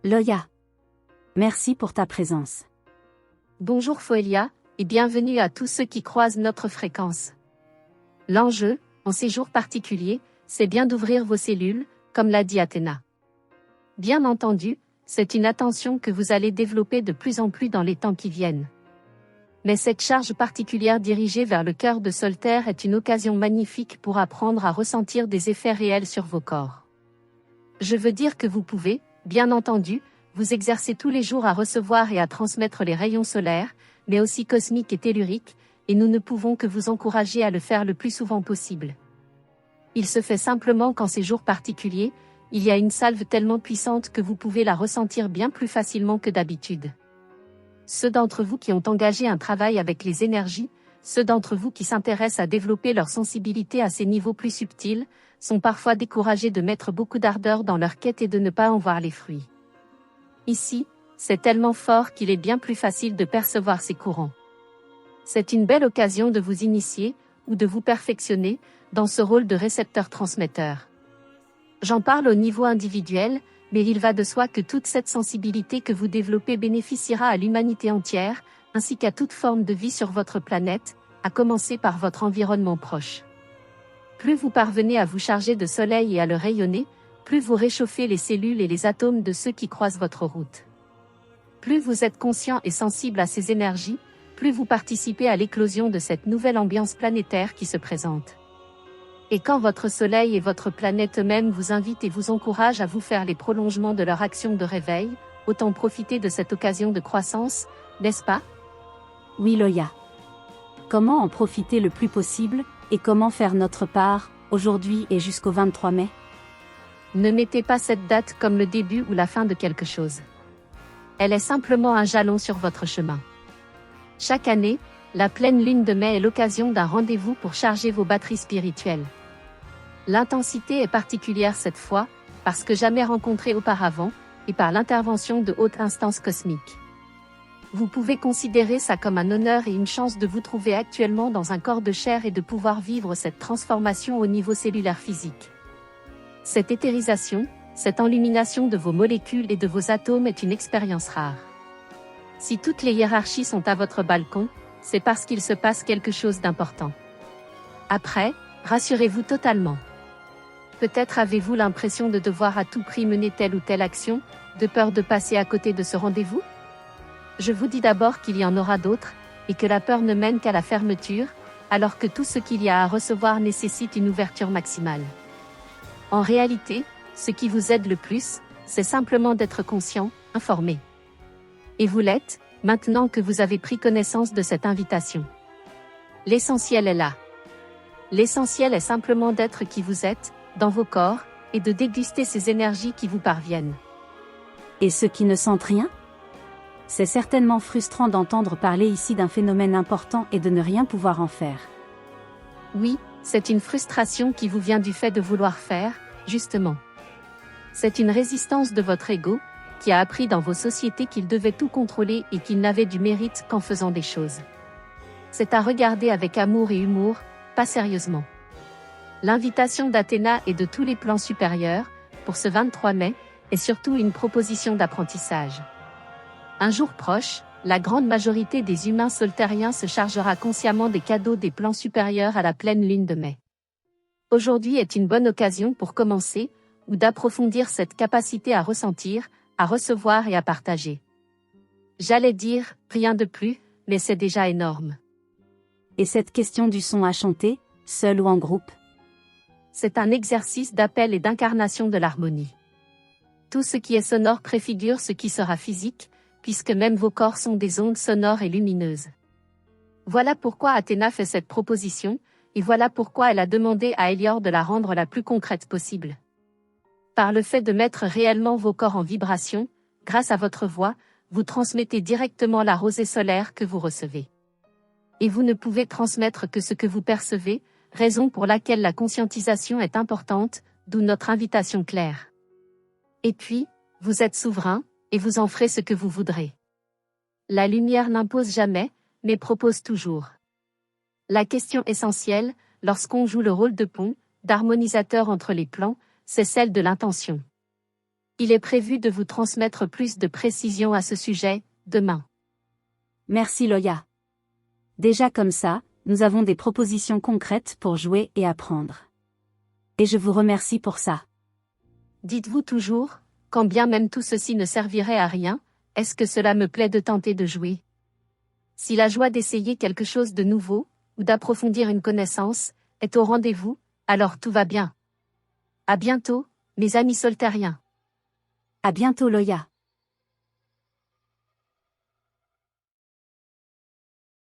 Loya. Merci pour ta présence. Bonjour Foelia, et bienvenue à tous ceux qui croisent notre fréquence. L'enjeu, en ces jours particuliers, c'est bien d'ouvrir vos cellules, comme l'a dit Athéna. Bien entendu, c'est une attention que vous allez développer de plus en plus dans les temps qui viennent. Mais cette charge particulière dirigée vers le cœur de Solterre est une occasion magnifique pour apprendre à ressentir des effets réels sur vos corps. Je veux dire que vous pouvez, bien entendu, vous exercer tous les jours à recevoir et à transmettre les rayons solaires, mais aussi cosmiques et telluriques, et nous ne pouvons que vous encourager à le faire le plus souvent possible. Il se fait simplement qu'en ces jours particuliers, il y a une salve tellement puissante que vous pouvez la ressentir bien plus facilement que d'habitude. Ceux d'entre vous qui ont engagé un travail avec les énergies, ceux d'entre vous qui s'intéressent à développer leur sensibilité à ces niveaux plus subtils, sont parfois découragés de mettre beaucoup d'ardeur dans leur quête et de ne pas en voir les fruits. Ici, c'est tellement fort qu'il est bien plus facile de percevoir ces courants. C'est une belle occasion de vous initier, ou de vous perfectionner, dans ce rôle de récepteur-transmetteur. J'en parle au niveau individuel, mais il va de soi que toute cette sensibilité que vous développez bénéficiera à l'humanité entière, ainsi qu'à toute forme de vie sur votre planète, à commencer par votre environnement proche. Plus vous parvenez à vous charger de soleil et à le rayonner, plus vous réchauffez les cellules et les atomes de ceux qui croisent votre route. Plus vous êtes conscient et sensible à ces énergies, plus vous participez à l'éclosion de cette nouvelle ambiance planétaire qui se présente. Et quand votre soleil et votre planète eux-mêmes vous invitent et vous encouragent à vous faire les prolongements de leur action de réveil, autant profiter de cette occasion de croissance, n'est-ce pas? Oui Loya. Comment en profiter le plus possible, et comment faire notre part, aujourd'hui et jusqu'au 23 mai? Ne mettez pas cette date comme le début ou la fin de quelque chose. Elle est simplement un jalon sur votre chemin. Chaque année, la pleine lune de mai est l'occasion d'un rendez-vous pour charger vos batteries spirituelles. L'intensité est particulière cette fois, parce que jamais rencontrée auparavant, et par l'intervention de hautes instances cosmiques. Vous pouvez considérer ça comme un honneur et une chance de vous trouver actuellement dans un corps de chair et de pouvoir vivre cette transformation au niveau cellulaire physique. Cette éthérisation, cette enlumination de vos molécules et de vos atomes est une expérience rare. Si toutes les hiérarchies sont à votre balcon, c'est parce qu'il se passe quelque chose d'important. Après, rassurez-vous totalement. Peut-être avez-vous l'impression de devoir à tout prix mener telle ou telle action, de peur de passer à côté de ce rendez-vous? Je vous dis d'abord qu'il y en aura d'autres, et que la peur ne mène qu'à la fermeture, alors que tout ce qu'il y a à recevoir nécessite une ouverture maximale. En réalité, ce qui vous aide le plus, c'est simplement d'être conscient, informé. Et vous l'êtes, maintenant que vous avez pris connaissance de cette invitation. L'essentiel est là. L'essentiel est simplement d'être qui vous êtes, dans vos corps, et de déguster ces énergies qui vous parviennent. Et ceux qui ne sentent rien? C'est certainement frustrant d'entendre parler ici d'un phénomène important et de ne rien pouvoir en faire. Oui, c'est une frustration qui vous vient du fait de vouloir faire, justement. C'est une résistance de votre ego, qui a appris dans vos sociétés qu'il devait tout contrôler et qu'il n'avait du mérite qu'en faisant des choses. C'est à regarder avec amour et humour, pas sérieusement. L'invitation d'Athéna et de tous les plans supérieurs, pour ce 23 mai, est surtout une proposition d'apprentissage. Un jour proche, la grande majorité des humains soltériens se chargera consciemment des cadeaux des plans supérieurs à la pleine lune de mai. Aujourd'hui est une bonne occasion pour commencer, ou d'approfondir cette capacité à ressentir, à recevoir et à partager. J'allais dire, rien de plus, mais c'est déjà énorme. Et cette question du son à chanter, seul ou en groupe? C'est un exercice d'appel et d'incarnation de l'harmonie. Tout ce qui est sonore préfigure ce qui sera physique, puisque même vos corps sont des ondes sonores et lumineuses. Voilà pourquoi Athéna fait cette proposition, et voilà pourquoi elle a demandé à Héliore de la rendre la plus concrète possible. Par le fait de mettre réellement vos corps en vibration, grâce à votre voix, vous transmettez directement la rosée solaire que vous recevez. Et vous ne pouvez transmettre que ce que vous percevez, raison pour laquelle la conscientisation est importante, d'où notre invitation claire. Et puis, vous êtes souverain, et vous en ferez ce que vous voudrez. La lumière n'impose jamais, mais propose toujours. La question essentielle, lorsqu'on joue le rôle de pont, d'harmonisateur entre les plans, c'est celle de l'intention. Il est prévu de vous transmettre plus de précisions à ce sujet, demain. Merci Loya. Déjà comme ça, nous avons des propositions concrètes pour jouer et apprendre. Et je vous remercie pour ça. Dites-vous toujours, quand bien même tout ceci ne servirait à rien, est-ce que cela me plaît de tenter de jouer? Si la joie d'essayer quelque chose de nouveau, ou d'approfondir une connaissance, est au rendez-vous, alors tout va bien. À bientôt, mes amis soltériens. À bientôt Loya.